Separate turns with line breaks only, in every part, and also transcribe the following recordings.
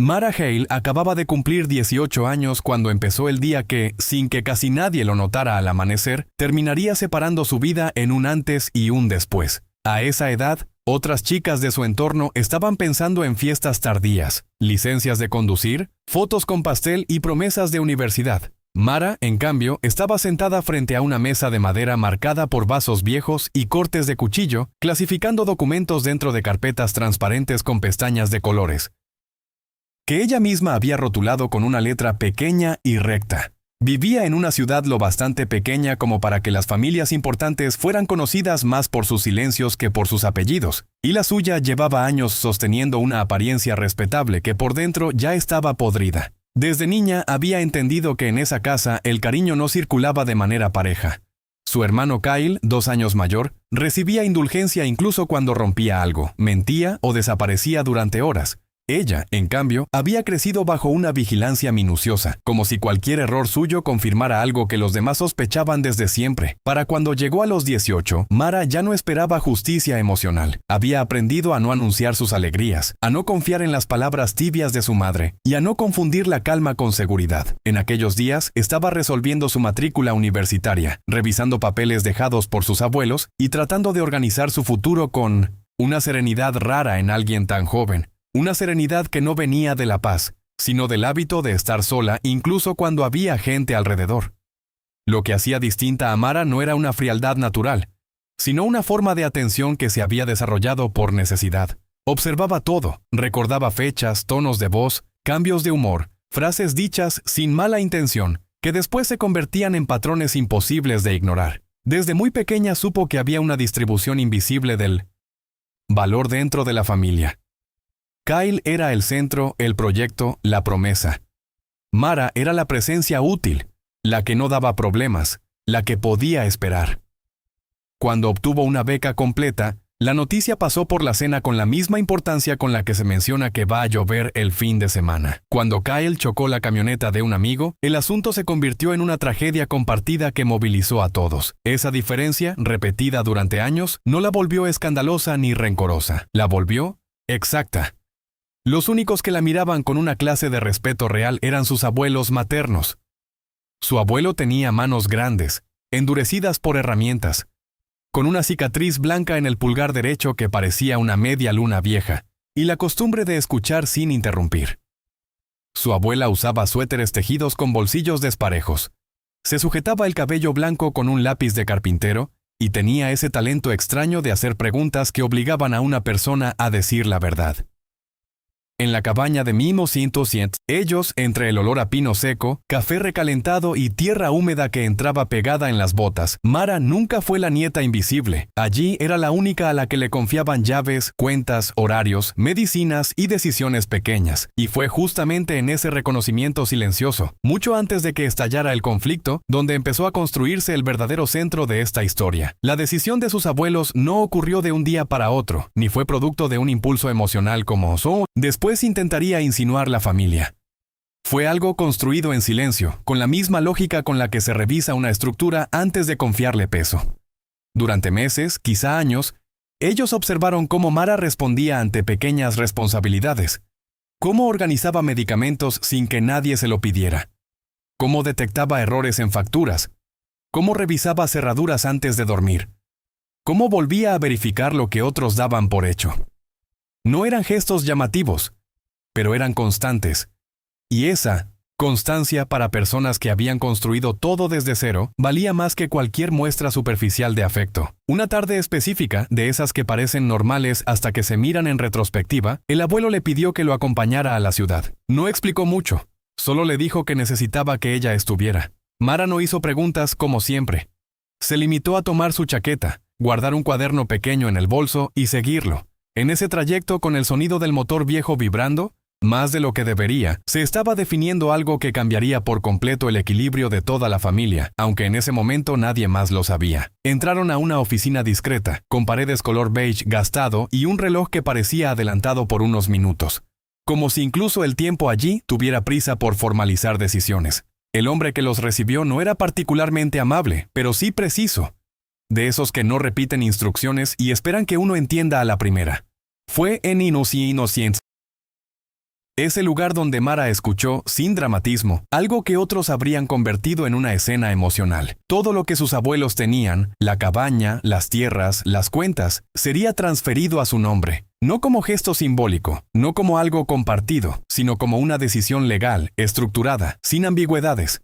Mara Hale acababa de cumplir 18 años cuando empezó el día que, sin que casi nadie lo notara al amanecer, terminaría separando su vida en un antes y un después. A esa edad, otras chicas de su entorno estaban pensando en fiestas tardías, licencias de conducir, fotos con pastel y promesas de universidad. Mara, en cambio, estaba sentada frente a una mesa de madera marcada por vasos viejos y cortes de cuchillo, clasificando documentos dentro de carpetas transparentes con pestañas de colores, que ella misma había rotulado con una letra pequeña y recta. Vivía en una ciudad lo bastante pequeña como para que las familias importantes fueran conocidas más por sus silencios que por sus apellidos, y la suya llevaba años sosteniendo una apariencia respetable que por dentro ya estaba podrida. Desde niña había entendido que en esa casa el cariño no circulaba de manera pareja. Su hermano Kyle, 2 años mayor, recibía indulgencia incluso cuando rompía algo, mentía o desaparecía durante horas. Ella, en cambio, había crecido bajo una vigilancia minuciosa, como si cualquier error suyo confirmara algo que los demás sospechaban desde siempre. Para cuando llegó a los 18, Mara ya no esperaba justicia emocional. Había aprendido a no anunciar sus alegrías, a no confiar en las palabras tibias de su madre y a no confundir la calma con seguridad. En aquellos días, estaba resolviendo su matrícula universitaria, revisando papeles dejados por sus abuelos y tratando de organizar su futuro con una serenidad rara en alguien tan joven. Una serenidad que no venía de la paz, sino del hábito de estar sola incluso cuando había gente alrededor. Lo que hacía distinta a Mara no era una frialdad natural, sino una forma de atención que se había desarrollado por necesidad. Observaba todo, recordaba fechas, tonos de voz, cambios de humor, frases dichas sin mala intención, que después se convertían en patrones imposibles de ignorar. Desde muy pequeña supo que había una distribución invisible del valor dentro de la familia. Kyle era el centro, el proyecto, la promesa. Mara era la presencia útil, la que no daba problemas, la que podía esperar. Cuando obtuvo una beca completa, la noticia pasó por la cena con la misma importancia con la que se menciona que va a llover el fin de semana. Cuando Kyle chocó la camioneta de un amigo, el asunto se convirtió en una tragedia compartida que movilizó a todos. Esa diferencia, repetida durante años, no la volvió escandalosa ni rencorosa. La volvió exacta. Los únicos que la miraban con una clase de respeto real eran sus abuelos maternos. Su abuelo tenía manos grandes, endurecidas por herramientas, con una cicatriz blanca en el pulgar derecho que parecía una media luna vieja, y la costumbre de escuchar sin interrumpir. Su abuela usaba suéteres tejidos con bolsillos desparejos. Se sujetaba el cabello blanco con un lápiz de carpintero y tenía ese talento extraño de hacer preguntas que obligaban a una persona a decir la verdad. En la cabaña de 1900, ellos, entre el olor a pino seco, café recalentado y tierra húmeda que entraba pegada en las botas, Mara nunca fue la nieta invisible. Allí era la única a la que le confiaban llaves, cuentas, horarios, medicinas y decisiones pequeñas. Y fue justamente en ese reconocimiento silencioso, mucho antes de que estallara el conflicto, donde empezó a construirse el verdadero centro de esta historia. La decisión de sus abuelos no ocurrió de un día para otro, ni fue producto de un impulso emocional como después intentaría insinuar la familia. Fue algo construido en silencio, con la misma lógica con la que se revisa una estructura antes de confiarle peso. Durante meses, quizá años, ellos observaron cómo Mara respondía ante pequeñas responsabilidades, cómo organizaba medicamentos sin que nadie se lo pidiera, cómo detectaba errores en facturas, cómo revisaba cerraduras antes de dormir, cómo volvía a verificar lo que otros daban por hecho. No eran gestos llamativos, pero eran constantes. Y esa constancia para personas que habían construido todo desde cero valía más que cualquier muestra superficial de afecto. Una tarde específica, de esas que parecen normales hasta que se miran en retrospectiva, el abuelo le pidió que lo acompañara a la ciudad. No explicó mucho, solo le dijo que necesitaba que ella estuviera. Mara no hizo preguntas como siempre. Se limitó a tomar su chaqueta, guardar un cuaderno pequeño en el bolso y seguirlo. En ese trayecto, con el sonido del motor viejo vibrando, más de lo que debería, se estaba definiendo algo que cambiaría por completo el equilibrio de toda la familia, aunque en ese momento nadie más lo sabía. Entraron a una oficina discreta, con paredes color beige gastado y un reloj que parecía adelantado por unos minutos, como si incluso el tiempo allí tuviera prisa por formalizar decisiones. El hombre que los recibió no era particularmente amable, pero sí preciso. De esos que no repiten instrucciones y esperan que uno entienda a la primera. Fue en Innocence. Ese lugar donde Mara escuchó, sin dramatismo, algo que otros habrían convertido en una escena emocional. Todo lo que sus abuelos tenían, la cabaña, las tierras, las cuentas, sería transferido a su nombre. No como gesto simbólico, no como algo compartido, sino como una decisión legal, estructurada, sin ambigüedades.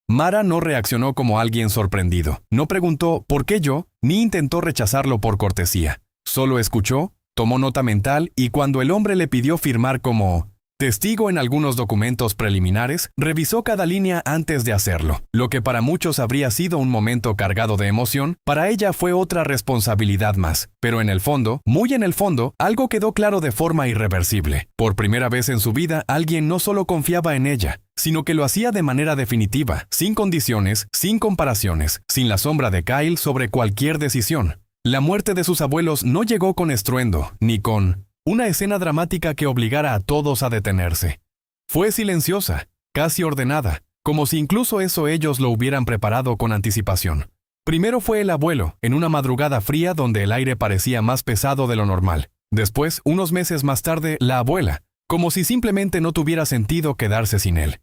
Mara no reaccionó como alguien sorprendido. No preguntó ¿por qué yo?, ni intentó rechazarlo por cortesía. Solo escuchó, tomó nota mental y cuando el hombre le pidió firmar como testigo en algunos documentos preliminares, revisó cada línea antes de hacerlo. Lo que para muchos habría sido un momento cargado de emoción, para ella fue otra responsabilidad más. Pero en el fondo, muy en el fondo, algo quedó claro de forma irreversible. Por primera vez en su vida, alguien no solo confiaba en ella, sino que lo hacía de manera definitiva, sin condiciones, sin comparaciones, sin la sombra de Kyle sobre cualquier decisión. La muerte de sus abuelos no llegó con estruendo, ni con una escena dramática que obligara a todos a detenerse. Fue silenciosa, casi ordenada, como si incluso eso ellos lo hubieran preparado con anticipación. Primero fue el abuelo, en una madrugada fría donde el aire parecía más pesado de lo normal. Después, unos meses más tarde, la abuela, como si simplemente no tuviera sentido quedarse sin él.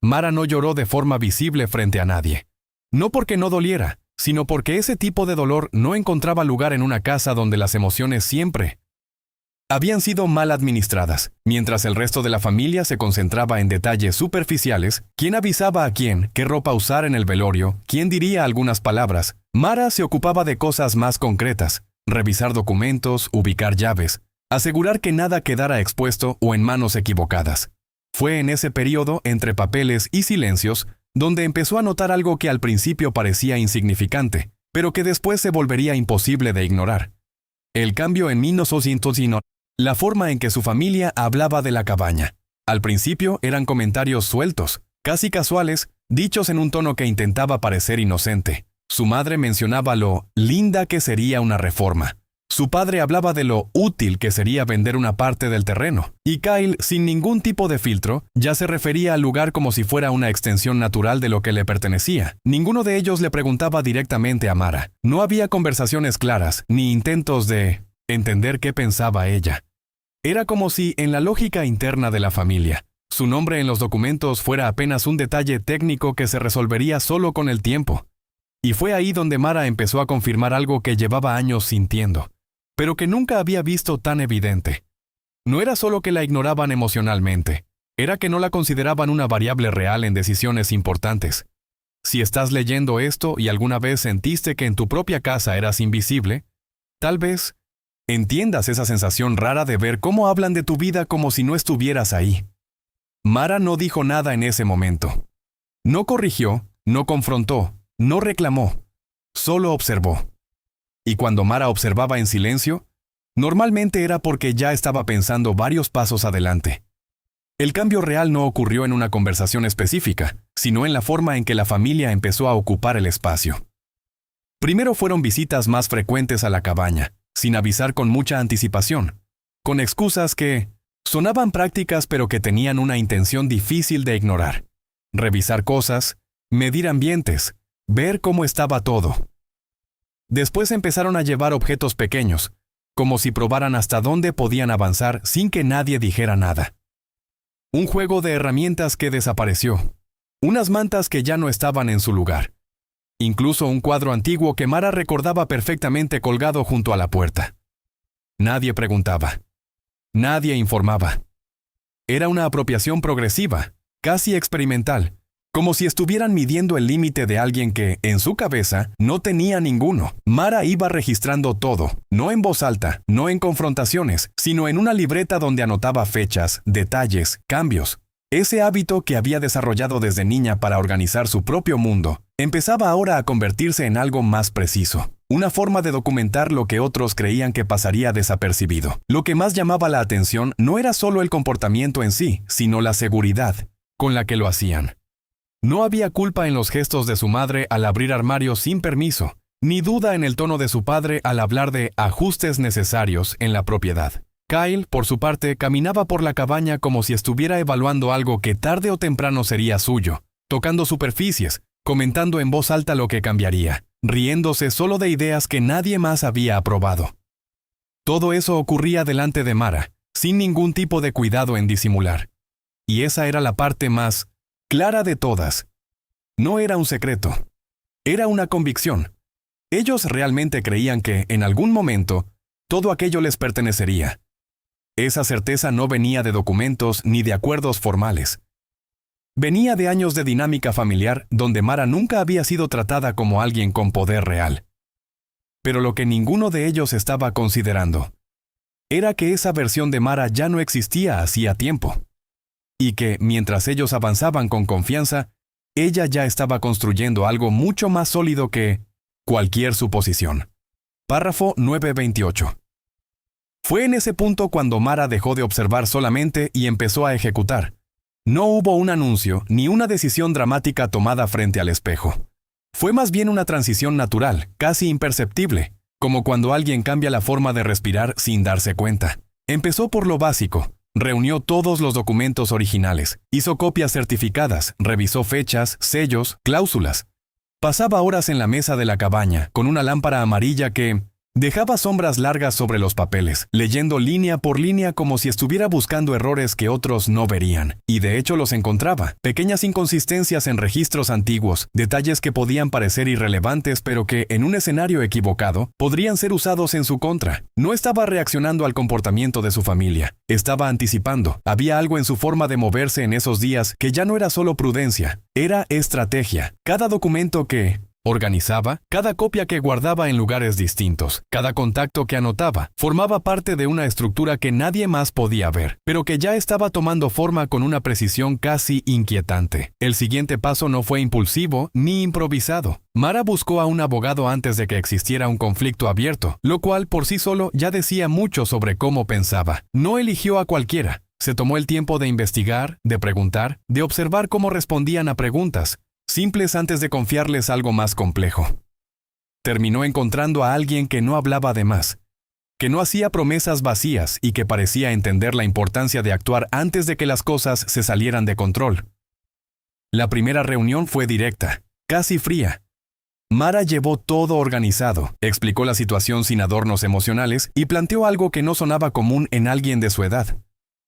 Mara no lloró de forma visible frente a nadie. No porque no doliera, sino porque ese tipo de dolor no encontraba lugar en una casa donde las emociones siempre habían sido mal administradas. Mientras el resto de la familia se concentraba en detalles superficiales, quién avisaba a quién, qué ropa usar en el velorio, quién diría algunas palabras, Mara se ocupaba de cosas más concretas: revisar documentos, ubicar llaves, asegurar que nada quedara expuesto o en manos equivocadas. Fue en ese periodo, entre papeles y silencios, donde empezó a notar algo que al principio parecía insignificante, pero que después se volvería imposible de ignorar. El cambio en 1909. La forma en que su familia hablaba de la cabaña. Al principio eran comentarios sueltos, casi casuales, dichos en un tono que intentaba parecer inocente. Su madre mencionaba lo linda que sería una reforma. Su padre hablaba de lo útil que sería vender una parte del terreno. Y Kyle, sin ningún tipo de filtro, ya se refería al lugar como si fuera una extensión natural de lo que le pertenecía. Ninguno de ellos le preguntaba directamente a Mara. No había conversaciones claras, ni intentos de entender qué pensaba ella. Era como si, en la lógica interna de la familia, su nombre en los documentos fuera apenas un detalle técnico que se resolvería solo con el tiempo. Y fue ahí donde Mara empezó a confirmar algo que llevaba años sintiendo, pero que nunca había visto tan evidente. No era solo que la ignoraban emocionalmente, era que no la consideraban una variable real en decisiones importantes. Si estás leyendo esto y alguna vez sentiste que en tu propia casa eras invisible, tal vez entiendas esa sensación rara de ver cómo hablan de tu vida como si no estuvieras ahí. Mara no dijo nada en ese momento. No corrigió, no confrontó, no reclamó, solo observó. Y cuando Mara observaba en silencio, normalmente era porque ya estaba pensando varios pasos adelante. El cambio real no ocurrió en una conversación específica, sino en la forma en que la familia empezó a ocupar el espacio. Primero fueron visitas más frecuentes a la cabaña, sin avisar con mucha anticipación, con excusas que sonaban prácticas pero que tenían una intención difícil de ignorar. Revisar cosas, medir ambientes, ver cómo estaba todo. Después empezaron a llevar objetos pequeños, como si probaran hasta dónde podían avanzar sin que nadie dijera nada. Un juego de herramientas que desapareció, unas mantas que ya no estaban en su lugar. Incluso un cuadro antiguo que Mara recordaba perfectamente colgado junto a la puerta. Nadie preguntaba. Nadie informaba. Era una apropiación progresiva, casi experimental, como si estuvieran midiendo el límite de alguien que, en su cabeza, no tenía ninguno. Mara iba registrando todo, no en voz alta, no en confrontaciones, sino en una libreta donde anotaba fechas, detalles, cambios. Ese hábito que había desarrollado desde niña para organizar su propio mundo, empezaba ahora a convertirse en algo más preciso. Una forma de documentar lo que otros creían que pasaría desapercibido. Lo que más llamaba la atención no era solo el comportamiento en sí, sino la seguridad con la que lo hacían. No había culpa en los gestos de su madre al abrir armarios sin permiso, ni duda en el tono de su padre al hablar de ajustes necesarios en la propiedad. Kyle, por su parte, caminaba por la cabaña como si estuviera evaluando algo que tarde o temprano sería suyo, tocando superficies, comentando en voz alta lo que cambiaría, riéndose solo de ideas que nadie más había aprobado. Todo eso ocurría delante de Mara, sin ningún tipo de cuidado en disimular. Y esa era la parte más clara de todas. No era un secreto. Era una convicción. Ellos realmente creían que, en algún momento, todo aquello les pertenecería. Esa certeza no venía de documentos ni de acuerdos formales. Venía de años de dinámica familiar donde Mara nunca había sido tratada como alguien con poder real. Pero lo que ninguno de ellos estaba considerando era que esa versión de Mara ya no existía hacía tiempo. Y que, mientras ellos avanzaban con confianza, ella ya estaba construyendo algo mucho más sólido que cualquier suposición. Párrafo 928. Fue en ese punto cuando Mara dejó de observar solamente y empezó a ejecutar. No hubo un anuncio ni una decisión dramática tomada frente al espejo. Fue más bien una transición natural, casi imperceptible, como cuando alguien cambia la forma de respirar sin darse cuenta. Empezó por lo básico. Reunió todos los documentos originales, hizo copias certificadas, revisó fechas, sellos, cláusulas. Pasaba horas en la mesa de la cabaña, con una lámpara amarilla que dejaba sombras largas sobre los papeles, leyendo línea por línea como si estuviera buscando errores que otros no verían. Y de hecho los encontraba, pequeñas inconsistencias en registros antiguos, detalles que podían parecer irrelevantes pero que, en un escenario equivocado, podrían ser usados en su contra. No estaba reaccionando al comportamiento de su familia, estaba anticipando. Había algo en su forma de moverse en esos días que ya no era solo prudencia, era estrategia. Cada documento que organizaba, cada copia que guardaba en lugares distintos, cada contacto que anotaba, formaba parte de una estructura que nadie más podía ver, pero que ya estaba tomando forma con una precisión casi inquietante. El siguiente paso no fue impulsivo ni improvisado. Mara buscó a un abogado antes de que existiera un conflicto abierto, lo cual por sí solo ya decía mucho sobre cómo pensaba. No eligió a cualquiera. Se tomó el tiempo de investigar, de preguntar, de observar cómo respondían a preguntas simples antes de confiarles algo más complejo. Terminó encontrando a alguien que no hablaba de más, que no hacía promesas vacías y que parecía entender la importancia de actuar antes de que las cosas se salieran de control. La primera reunión fue directa, casi fría. Mara llevó todo organizado, explicó la situación sin adornos emocionales y planteó algo que no sonaba común en alguien de su edad.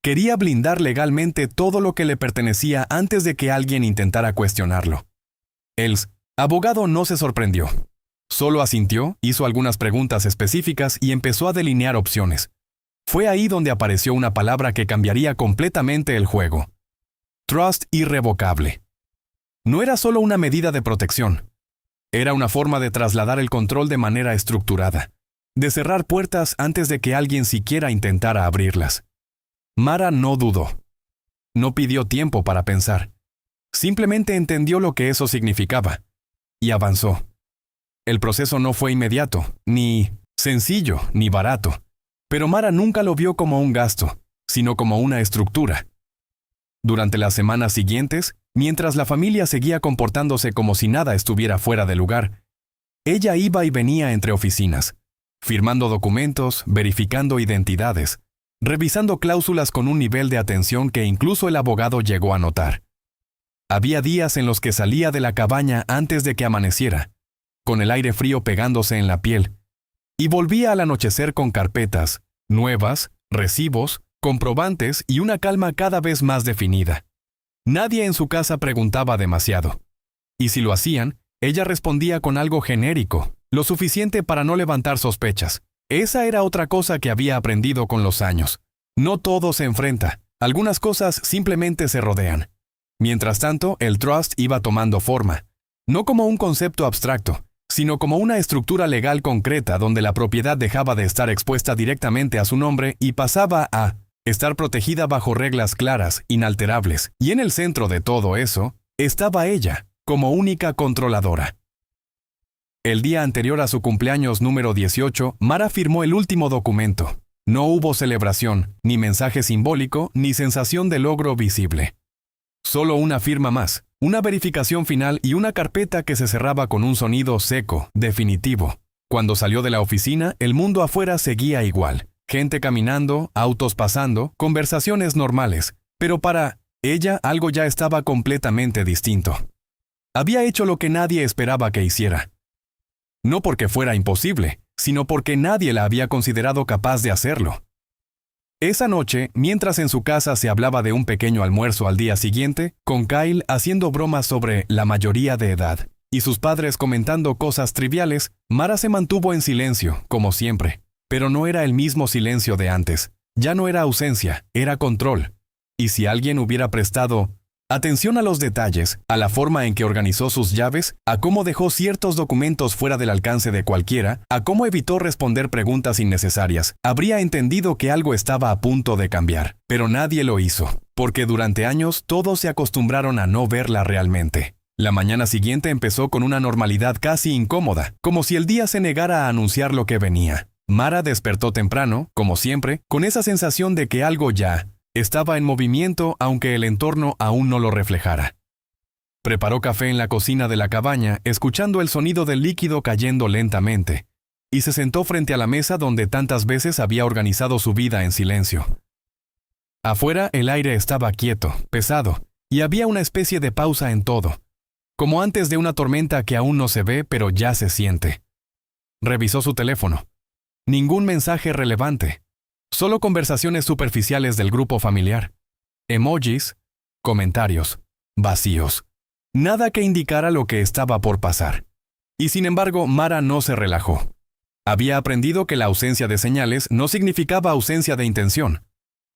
Quería blindar legalmente todo lo que le pertenecía antes de que alguien intentara cuestionarlo. El abogado no se sorprendió. Solo asintió, hizo algunas preguntas específicas y empezó a delinear opciones. Fue ahí donde apareció una palabra que cambiaría completamente el juego. Trust irrevocable. No era solo una medida de protección. Era una forma de trasladar el control de manera estructurada, de cerrar puertas antes de que alguien siquiera intentara abrirlas. Mara no dudó. No pidió tiempo para pensar. Simplemente entendió lo que eso significaba. Y avanzó. El proceso no fue inmediato, ni sencillo, ni barato. Pero Mara nunca lo vio como un gasto, sino como una estructura. Durante las semanas siguientes, mientras la familia seguía comportándose como si nada estuviera fuera de lugar, ella iba y venía entre oficinas, firmando documentos, verificando identidades, revisando cláusulas con un nivel de atención que incluso el abogado llegó a notar. Había días en los que salía de la cabaña antes de que amaneciera, con el aire frío pegándose en la piel, y volvía al anochecer con carpetas, nuevas, recibos, comprobantes y una calma cada vez más definida. Nadie en su casa preguntaba demasiado. Y si lo hacían, ella respondía con algo genérico, lo suficiente para no levantar sospechas. Esa era otra cosa que había aprendido con los años. No todo se enfrenta, algunas cosas simplemente se rodean. Mientras tanto, el trust iba tomando forma, no como un concepto abstracto, sino como una estructura legal concreta donde la propiedad dejaba de estar expuesta directamente a su nombre y pasaba a estar protegida bajo reglas claras, inalterables. Y en el centro de todo eso, estaba ella, como única controladora. El día anterior a su cumpleaños número 18, Mara firmó el último documento. No hubo celebración, ni mensaje simbólico, ni sensación de logro visible. Solo una firma más, una verificación final y una carpeta que se cerraba con un sonido seco, definitivo. Cuando salió de la oficina, el mundo afuera seguía igual. Gente caminando, autos pasando, conversaciones normales. Pero para ella algo ya estaba completamente distinto. Había hecho lo que nadie esperaba que hiciera. No porque fuera imposible, sino porque nadie la había considerado capaz de hacerlo. Esa noche, mientras en su casa se hablaba de un pequeño almuerzo al día siguiente, con Kyle haciendo bromas sobre la mayoría de edad y sus padres comentando cosas triviales, Mara se mantuvo en silencio, como siempre. Pero no era el mismo silencio de antes. Ya no era ausencia, era control. Y si alguien hubiera prestado atención a los detalles, a la forma en que organizó sus llaves, a cómo dejó ciertos documentos fuera del alcance de cualquiera, a cómo evitó responder preguntas innecesarias, habría entendido que algo estaba a punto de cambiar. Pero nadie lo hizo, porque durante años todos se acostumbraron a no verla realmente. La mañana siguiente empezó con una normalidad casi incómoda, como si el día se negara a anunciar lo que venía. Mara despertó temprano, como siempre, con esa sensación de que algo ya estaba en movimiento aunque el entorno aún no lo reflejara. Preparó café en la cocina de la cabaña, escuchando el sonido del líquido cayendo lentamente, y se sentó frente a la mesa donde tantas veces había organizado su vida en silencio. Afuera el aire estaba quieto, pesado, y había una especie de pausa en todo, como antes de una tormenta que aún no se ve pero ya se siente. Revisó su teléfono. Ningún mensaje relevante. Solo conversaciones superficiales del grupo familiar. Emojis, comentarios, vacíos. Nada que indicara lo que estaba por pasar. Y sin embargo, Mara no se relajó. Había aprendido que la ausencia de señales no significaba ausencia de intención.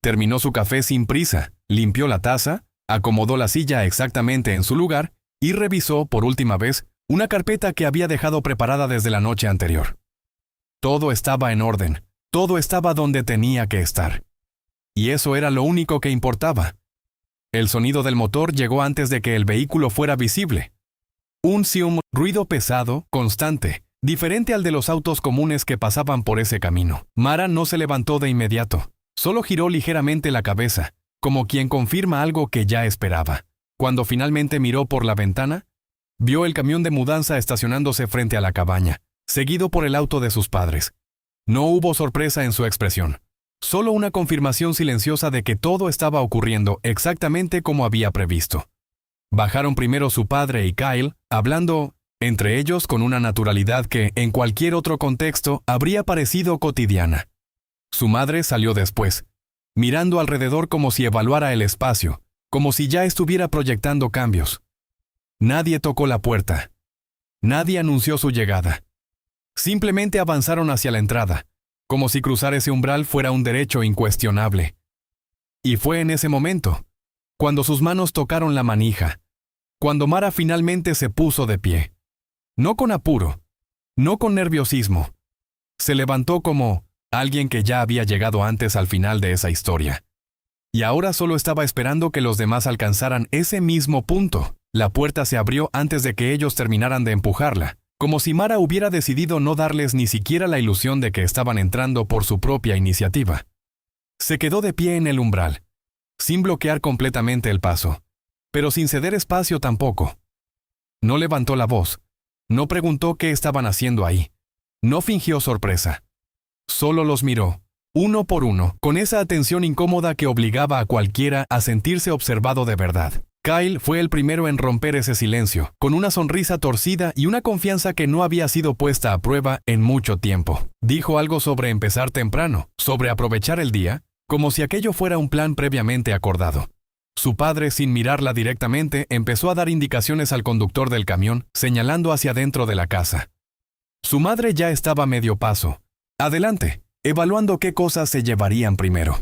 Terminó su café sin prisa, limpió la taza, acomodó la silla exactamente en su lugar y revisó, por última vez, una carpeta que había dejado preparada desde la noche anterior. Todo estaba en orden. Todo estaba donde tenía que estar. Y eso era lo único que importaba. El sonido del motor llegó antes de que el vehículo fuera visible. Un ruido pesado, constante, diferente al de los autos comunes que pasaban por ese camino. Mara no se levantó de inmediato. Solo giró ligeramente la cabeza, como quien confirma algo que ya esperaba. Cuando finalmente miró por la ventana, vio el camión de mudanza estacionándose frente a la cabaña, seguido por el auto de sus padres. No hubo sorpresa en su expresión, solo una confirmación silenciosa de que todo estaba ocurriendo exactamente como había previsto. Bajaron primero su padre y Kyle, hablando entre ellos con una naturalidad que, en cualquier otro contexto, habría parecido cotidiana. Su madre salió después, mirando alrededor como si evaluara el espacio, como si ya estuviera proyectando cambios. Nadie tocó la puerta. Nadie anunció su llegada. Simplemente avanzaron hacia la entrada, como si cruzar ese umbral fuera un derecho incuestionable. Y fue en ese momento, cuando sus manos tocaron la manija, cuando Mara finalmente se puso de pie. No con apuro, no con nerviosismo. Se levantó como alguien que ya había llegado antes al final de esa historia. Y ahora solo estaba esperando que los demás alcanzaran ese mismo punto. La puerta se abrió antes de que ellos terminaran de empujarla, como si Mara hubiera decidido no darles ni siquiera la ilusión de que estaban entrando por su propia iniciativa. Se quedó de pie en el umbral, sin bloquear completamente el paso, pero sin ceder espacio tampoco. No levantó la voz, no preguntó qué estaban haciendo ahí, no fingió sorpresa. Solo los miró, uno por uno, con esa atención incómoda que obligaba a cualquiera a sentirse observado de verdad. Kyle fue el primero en romper ese silencio, con una sonrisa torcida y una confianza que no había sido puesta a prueba en mucho tiempo. Dijo algo sobre empezar temprano, sobre aprovechar el día, como si aquello fuera un plan previamente acordado. Su padre, sin mirarla directamente, empezó a dar indicaciones al conductor del camión, señalando hacia dentro de la casa. Su madre ya estaba a medio paso. Adelante, evaluando qué cosas se llevarían primero.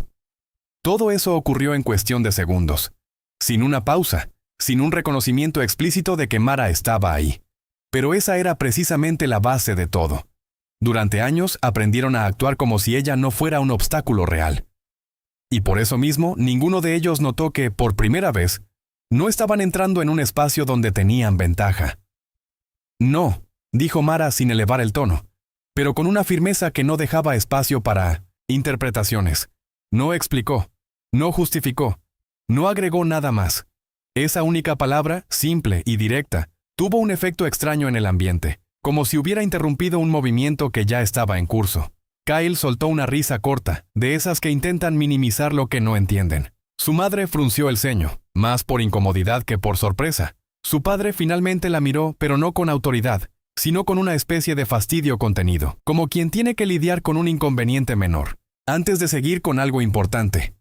Todo eso ocurrió en cuestión de segundos. Sin una pausa, sin un reconocimiento explícito de que Mara estaba ahí. Pero esa era precisamente la base de todo. Durante años aprendieron a actuar como si ella no fuera un obstáculo real. Y por eso mismo, ninguno de ellos notó que, por primera vez, no estaban entrando en un espacio donde tenían ventaja. No, dijo Mara sin elevar el tono, pero con una firmeza que no dejaba espacio para interpretaciones. No explicó, no justificó. No agregó nada más. Esa única palabra, simple y directa, tuvo un efecto extraño en el ambiente, como si hubiera interrumpido un movimiento que ya estaba en curso. Kyle soltó una risa corta, de esas que intentan minimizar lo que no entienden. Su madre frunció el ceño, más por incomodidad que por sorpresa. Su padre finalmente la miró, pero no con autoridad, sino con una especie de fastidio contenido, como quien tiene que lidiar con un inconveniente menor. antes de seguir con algo importante.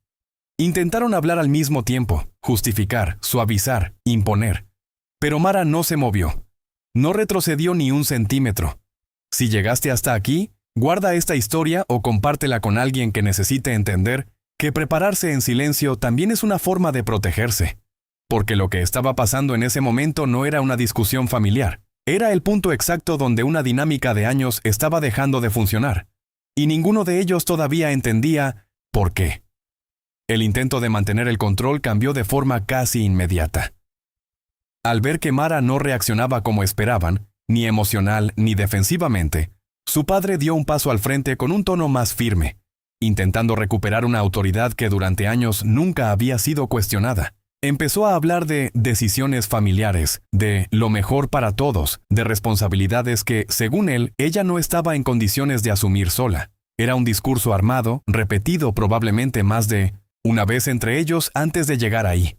Intentaron hablar al mismo tiempo, justificar, suavizar, imponer. Pero Mara no se movió. No retrocedió ni un centímetro. Si llegaste hasta aquí, guarda esta historia o compártela con alguien que necesite entender que prepararse en silencio también es una forma de protegerse. Porque lo que estaba pasando en ese momento no era una discusión familiar. Era el punto exacto donde una dinámica de años estaba dejando de funcionar. Y ninguno de ellos todavía entendía por qué. El intento de mantener el control cambió de forma casi inmediata. Al ver que Mara no reaccionaba como esperaban, ni emocional ni defensivamente, su padre dio un paso al frente con un tono más firme, intentando recuperar una autoridad que durante años nunca había sido cuestionada. Empezó a hablar de decisiones familiares, de lo mejor para todos, de responsabilidades que, según él, ella no estaba en condiciones de asumir sola. Era un discurso armado, repetido probablemente más de una vez entre ellos antes de llegar ahí.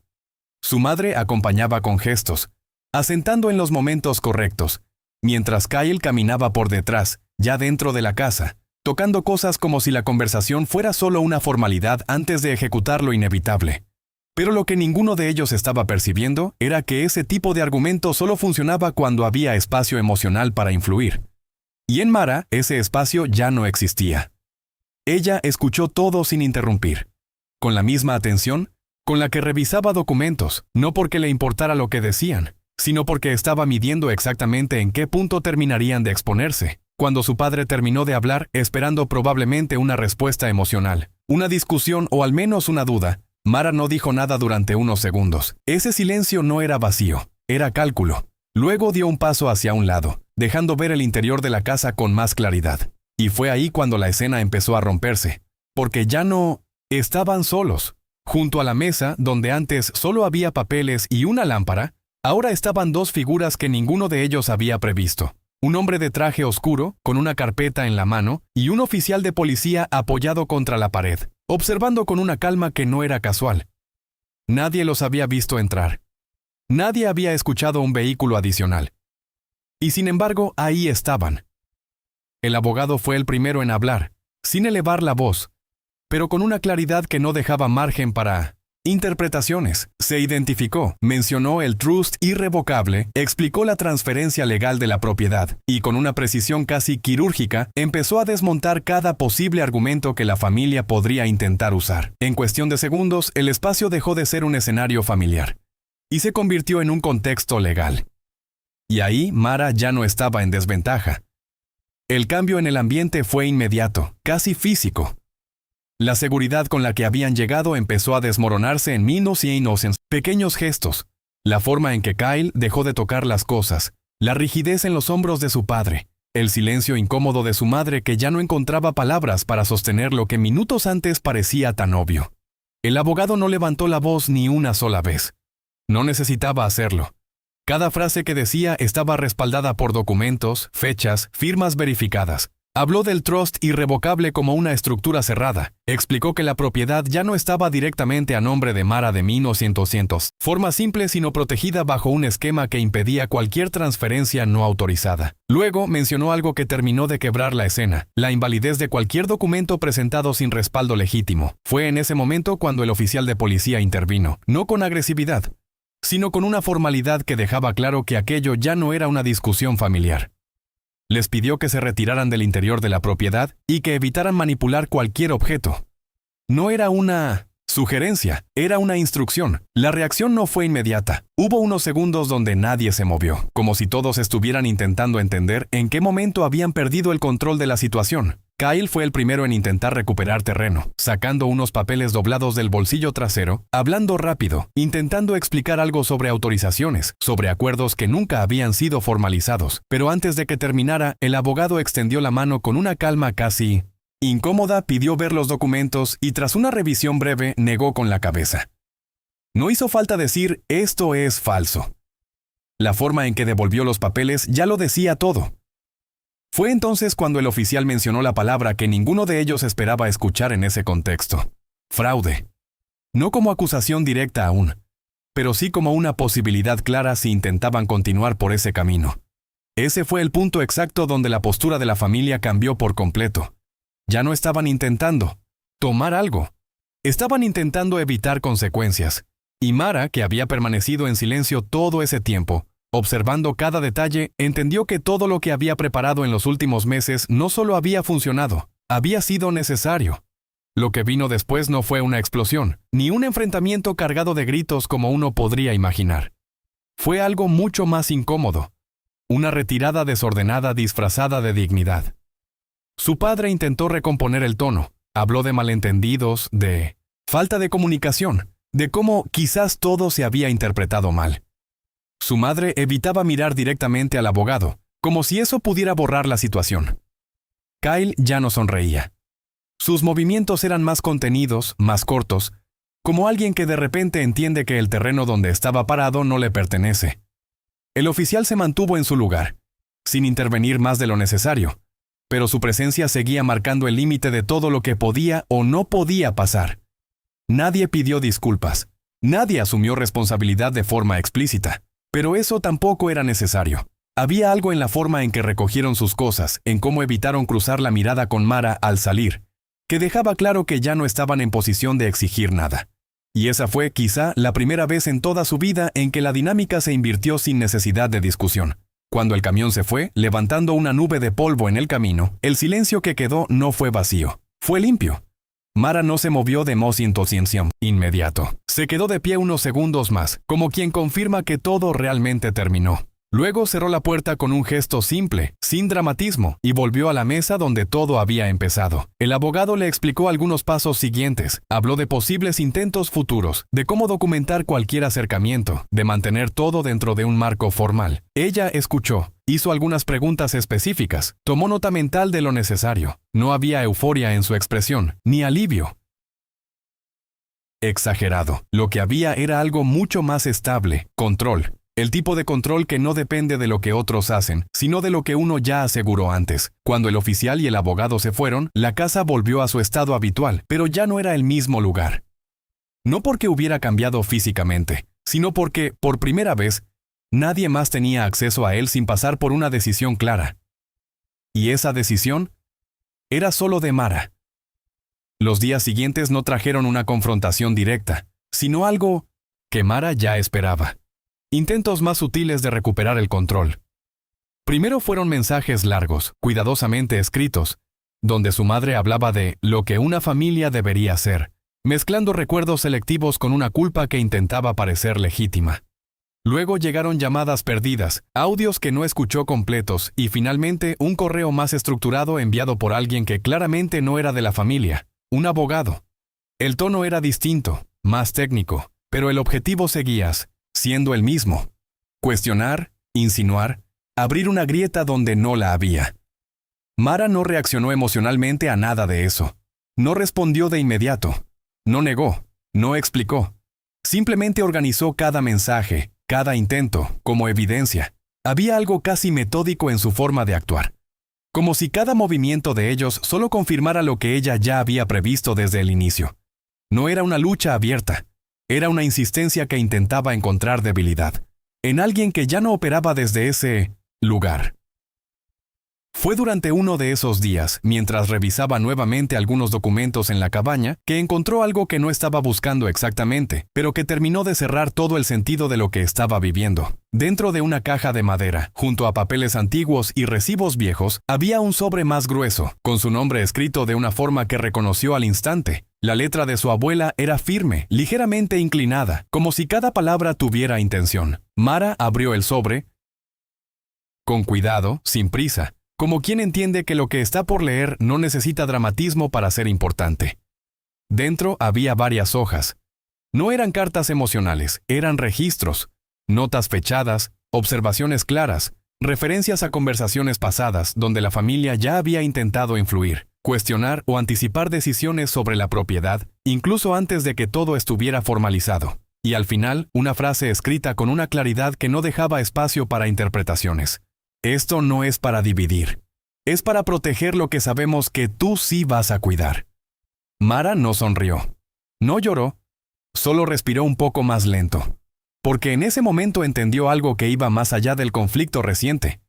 Su madre acompañaba con gestos, asentando en los momentos correctos, mientras Kyle caminaba por detrás, ya dentro de la casa, tocando cosas como si la conversación fuera solo una formalidad antes de ejecutar lo inevitable. Pero lo que ninguno de ellos estaba percibiendo era que ese tipo de argumento solo funcionaba cuando había espacio emocional para influir. Y en Mara, ese espacio ya no existía. Ella escuchó todo sin interrumpir, con la misma atención con la que revisaba documentos, no porque le importara lo que decían, sino porque estaba midiendo exactamente en qué punto terminarían de exponerse, cuando su padre terminó de hablar esperando probablemente una respuesta emocional, una discusión o al menos una duda. Mara no dijo nada durante unos segundos. Ese silencio no era vacío, era cálculo. Luego dio un paso hacia un lado, dejando ver el interior de la casa con más claridad. Y fue ahí cuando la escena empezó a romperse, porque ya no estaban solos. Junto a la mesa, donde antes solo había papeles y una lámpara, ahora estaban dos figuras que ninguno de ellos había previsto. Un hombre de traje oscuro, con una carpeta en la mano, y un oficial de policía apoyado contra la pared, observando con una calma que no era casual. Nadie los había visto entrar. Nadie había escuchado un vehículo adicional. Y sin embargo, ahí estaban. El abogado fue el primero en hablar, sin elevar la voz, pero con una claridad que no dejaba margen para interpretaciones. Se identificó, mencionó el trust irrevocable, explicó la transferencia legal de la propiedad y con una precisión casi quirúrgica empezó a desmontar cada posible argumento que la familia podría intentar usar. En cuestión de segundos, el espacio dejó de ser un escenario familiar y se convirtió en un contexto legal. Y ahí Mara ya no estaba en desventaja. El cambio en el ambiente fue inmediato, casi físico. La seguridad con la que habían llegado empezó a desmoronarse en menos y inocentes pequeños gestos. La forma en que Kyle dejó de tocar las cosas, la rigidez en los hombros de su padre, el silencio incómodo de su madre que ya no encontraba palabras para sostener lo que minutos antes parecía tan obvio. El abogado no levantó la voz ni una sola vez. No necesitaba hacerlo. Cada frase que decía estaba respaldada por documentos, fechas, firmas verificadas. Habló del trust irrevocable como una estructura cerrada. Explicó que la propiedad ya no estaba directamente a nombre de Mara de 1900, forma simple sino protegida bajo un esquema que impedía cualquier transferencia no autorizada. Luego mencionó algo que terminó de quebrar la escena, la invalidez de cualquier documento presentado sin respaldo legítimo. Fue en ese momento cuando el oficial de policía intervino, no con agresividad, sino con una formalidad que dejaba claro que aquello ya no era una discusión familiar. Les pidió que se retiraran del interior de la propiedad y que evitaran manipular cualquier objeto. No era una sugerencia, era una instrucción. La reacción no fue inmediata. Hubo unos segundos donde nadie se movió, como si todos estuvieran intentando entender en qué momento habían perdido el control de la situación. Kyle fue el primero en intentar recuperar terreno, sacando unos papeles doblados del bolsillo trasero, hablando rápido, intentando explicar algo sobre autorizaciones, sobre acuerdos que nunca habían sido formalizados. Pero antes de que terminara, el abogado extendió la mano con una calma casi incómoda, pidió ver los documentos y tras una revisión breve negó con la cabeza. No hizo falta decir, esto es falso. La forma en que devolvió los papeles ya lo decía todo. Fue entonces cuando el oficial mencionó la palabra que ninguno de ellos esperaba escuchar en ese contexto. Fraude. No como acusación directa aún, pero sí como una posibilidad clara si intentaban continuar por ese camino. Ese fue el punto exacto donde la postura de la familia cambió por completo. Ya no estaban intentando, tomar algo. Estaban intentando evitar consecuencias, y Mara, que había permanecido en silencio todo ese tiempo, observando cada detalle, entendió que todo lo que había preparado en los últimos meses no solo había funcionado, había sido necesario. Lo que vino después no fue una explosión, ni un enfrentamiento cargado de gritos como uno podría imaginar. Fue algo mucho más incómodo, una retirada desordenada disfrazada de dignidad. Su padre intentó recomponer el tono, habló de malentendidos, de falta de comunicación, de cómo quizás todo se había interpretado mal. Su madre evitaba mirar directamente al abogado, como si eso pudiera borrar la situación. Kyle ya no sonreía. Sus movimientos eran más contenidos, más cortos, como alguien que de repente entiende que el terreno donde estaba parado no le pertenece. El oficial se mantuvo en su lugar, sin intervenir más de lo necesario, pero su presencia seguía marcando el límite de todo lo que podía o no podía pasar. Nadie pidió disculpas, nadie asumió responsabilidad de forma explícita, pero eso tampoco era necesario. Había algo en la forma en que recogieron sus cosas, en cómo evitaron cruzar la mirada con Mara al salir, que dejaba claro que ya no estaban en posición de exigir nada. Y esa fue, quizá, la primera vez en toda su vida en que la dinámica se invirtió sin necesidad de discusión. Cuando el camión se fue, levantando una nube de polvo en el camino, el silencio que quedó no fue vacío, fue limpio. Mara no se movió de modo inmediato. Se quedó de pie unos segundos más, como quien confirma que todo realmente terminó. Luego cerró la puerta con un gesto simple, sin dramatismo, y volvió a la mesa donde todo había empezado. El abogado le explicó algunos pasos siguientes, habló de posibles intentos futuros, de cómo documentar cualquier acercamiento, de mantener todo dentro de un marco formal. Ella escuchó, hizo algunas preguntas específicas, tomó nota mental de lo necesario. No había euforia en su expresión, ni alivio. Exagerado. Lo que había era algo mucho más estable, control. El tipo de control que no depende de lo que otros hacen, sino de lo que uno ya aseguró antes. Cuando el oficial y el abogado se fueron, la casa volvió a su estado habitual, pero ya no era el mismo lugar. No porque hubiera cambiado físicamente, sino porque, por primera vez, nadie más tenía acceso a él sin pasar por una decisión clara. Y esa decisión era solo de Mara. Los días siguientes no trajeron una confrontación directa, sino algo que Mara ya esperaba. Intentos más sutiles de recuperar el control. Primero fueron mensajes largos, cuidadosamente escritos, donde su madre hablaba de lo que una familia debería ser, mezclando recuerdos selectivos con una culpa que intentaba parecer legítima. Luego llegaron llamadas perdidas, audios que no escuchó completos y finalmente un correo más estructurado enviado por alguien que claramente no era de la familia, un abogado. El tono era distinto, más técnico, pero el objetivo seguía siendo el mismo: cuestionar, insinuar, abrir una grieta donde no la había. Mara no reaccionó emocionalmente a nada de eso. No respondió de inmediato. No negó. No explicó. Simplemente organizó cada mensaje, cada intento, como evidencia. Había algo casi metódico en su forma de actuar. Como si cada movimiento de ellos solo confirmara lo que ella ya había previsto desde el inicio. No era una lucha abierta. Era una insistencia que intentaba encontrar debilidad en alguien que ya no operaba desde ese lugar. Fue durante uno de esos días, mientras revisaba nuevamente algunos documentos en la cabaña, que encontró algo que no estaba buscando exactamente, pero que terminó de cerrar todo el sentido de lo que estaba viviendo. Dentro de una caja de madera, junto a papeles antiguos y recibos viejos, había un sobre más grueso, con su nombre escrito de una forma que reconoció al instante. La letra de su abuela era firme, ligeramente inclinada, como si cada palabra tuviera intención. Mara abrió el sobre, con cuidado, sin prisa, como quien entiende que lo que está por leer no necesita dramatismo para ser importante. Dentro había varias hojas. No eran cartas emocionales, eran registros, notas fechadas, observaciones claras, referencias a conversaciones pasadas donde la familia ya había intentado influir, cuestionar o anticipar decisiones sobre la propiedad, incluso antes de que todo estuviera formalizado. Y al final, una frase escrita con una claridad que no dejaba espacio para interpretaciones. Esto no es para dividir. Es para proteger lo que sabemos que tú sí vas a cuidar. Mara no sonrió. No lloró. Solo respiró un poco más lento. Porque en ese momento entendió algo que iba más allá del conflicto reciente.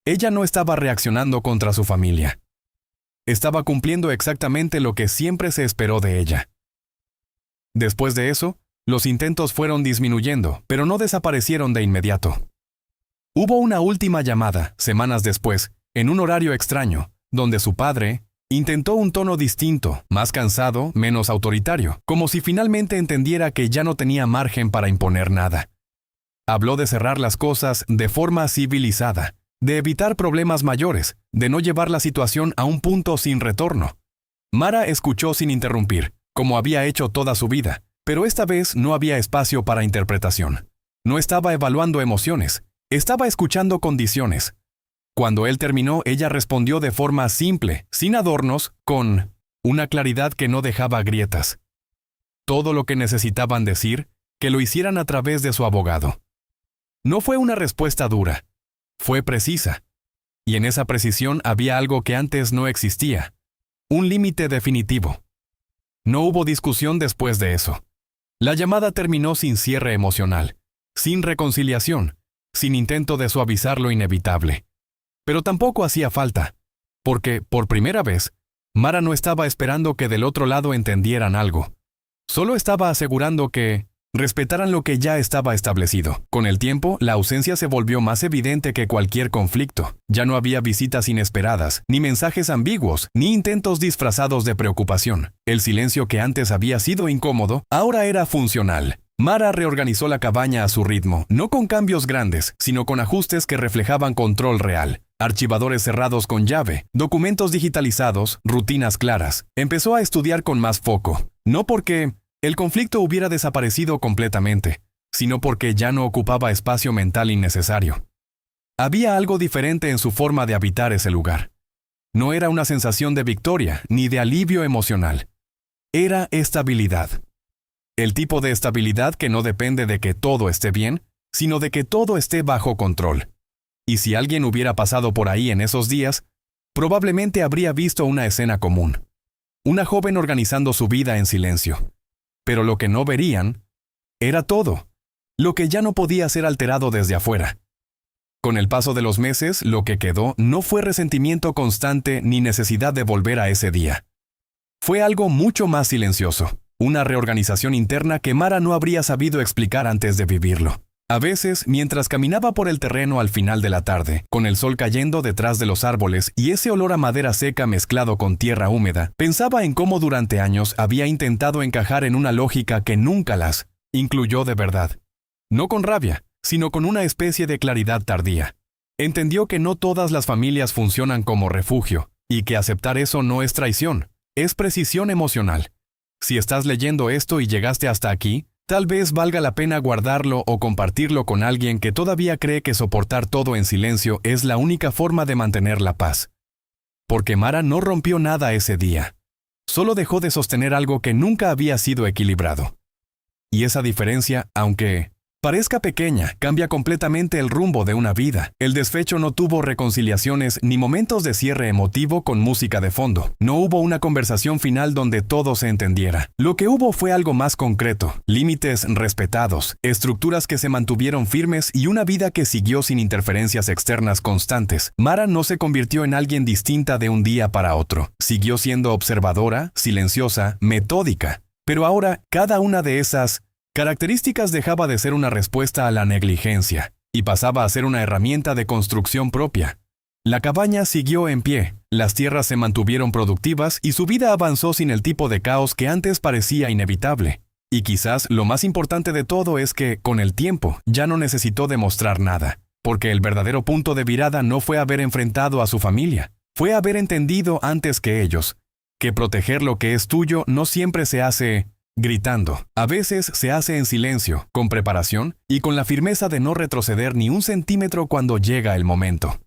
Ella no estaba reaccionando contra su familia. estaba cumpliendo exactamente lo que siempre se esperó de ella. Después de eso, los intentos fueron disminuyendo, pero no desaparecieron de inmediato. Hubo una última llamada, semanas después, en un horario extraño, donde su padre intentó un tono distinto, más cansado, menos autoritario, como si finalmente entendiera que ya no tenía margen para imponer nada. Habló de cerrar las cosas de forma civilizada, de evitar problemas mayores, de no llevar la situación a un punto sin retorno. Mara escuchó sin interrumpir, como había hecho toda su vida, pero esta vez no había espacio para interpretación. No estaba evaluando emociones, estaba escuchando condiciones. Cuando él terminó, ella respondió de forma simple, sin adornos, con una claridad que no dejaba grietas. Todo lo que necesitaban decir, que lo hicieran a través de su abogado. No fue una respuesta dura, fue precisa. Y en esa precisión había algo que antes no existía, un límite definitivo. No hubo discusión después de eso. La llamada terminó sin cierre emocional, sin reconciliación, sin intento de suavizar lo inevitable. Pero tampoco hacía falta, porque, por primera vez, Mara no estaba esperando que del otro lado entendieran algo. Solo estaba asegurando que respetaran lo que ya estaba establecido. Con el tiempo, la ausencia se volvió más evidente que cualquier conflicto. Ya no había visitas inesperadas, ni mensajes ambiguos, ni intentos disfrazados de preocupación. El silencio que antes había sido incómodo, ahora era funcional. Mara reorganizó la cabaña a su ritmo, no con cambios grandes, sino con ajustes que reflejaban control real. Archivadores cerrados con llave, documentos digitalizados, rutinas claras. Empezó a estudiar con más foco, no porque el conflicto hubiera desaparecido completamente, sino porque ya no ocupaba espacio mental innecesario. Había algo diferente en su forma de habitar ese lugar. No era una sensación de victoria ni de alivio emocional. Era estabilidad. El tipo de estabilidad que no depende de que todo esté bien, sino de que todo esté bajo control. Y si alguien hubiera pasado por ahí en esos días, probablemente habría visto una escena común. Una joven organizando su vida en silencio. Pero lo que no verían era todo, lo que ya no podía ser alterado desde afuera. Con el paso de los meses, lo que quedó no fue resentimiento constante ni necesidad de volver a ese día. Fue algo mucho más silencioso, una reorganización interna que Mara no habría sabido explicar antes de vivirlo. A veces, mientras caminaba por el terreno al final de la tarde, con el sol cayendo detrás de los árboles y ese olor a madera seca mezclado con tierra húmeda, pensaba en cómo durante años había intentado encajar en una lógica que nunca las incluyó de verdad. No con rabia, sino con una especie de claridad tardía. Entendió que no todas las familias funcionan como refugio, y que aceptar eso no es traición, es precisión emocional. Si estás leyendo esto y llegaste hasta aquí, tal vez valga la pena guardarlo o compartirlo con alguien que todavía cree que soportar todo en silencio es la única forma de mantener la paz. Porque Mara no rompió nada ese día. Solo dejó de sostener algo que nunca había sido equilibrado. Y esa diferencia, aunque parezca pequeña, cambia completamente el rumbo de una vida. El despecho no tuvo reconciliaciones ni momentos de cierre emotivo con música de fondo. No hubo una conversación final donde todo se entendiera. Lo que hubo fue algo más concreto, límites respetados, estructuras que se mantuvieron firmes y una vida que siguió sin interferencias externas constantes. Mara no se convirtió en alguien distinta de un día para otro. Siguió siendo observadora, silenciosa, metódica. Pero ahora, cada una de esas características dejaba de ser una respuesta a la negligencia y pasaba a ser una herramienta de construcción propia. La cabaña siguió en pie, las tierras se mantuvieron productivas y su vida avanzó sin el tipo de caos que antes parecía inevitable. Y quizás lo más importante de todo es que, con el tiempo, ya no necesitó demostrar nada, porque el verdadero punto de virada no fue haber enfrentado a su familia, fue haber entendido antes que ellos, que proteger lo que es tuyo no siempre se hace gritando. A veces se hace en silencio, con preparación y con la firmeza de no retroceder ni un centímetro cuando llega el momento.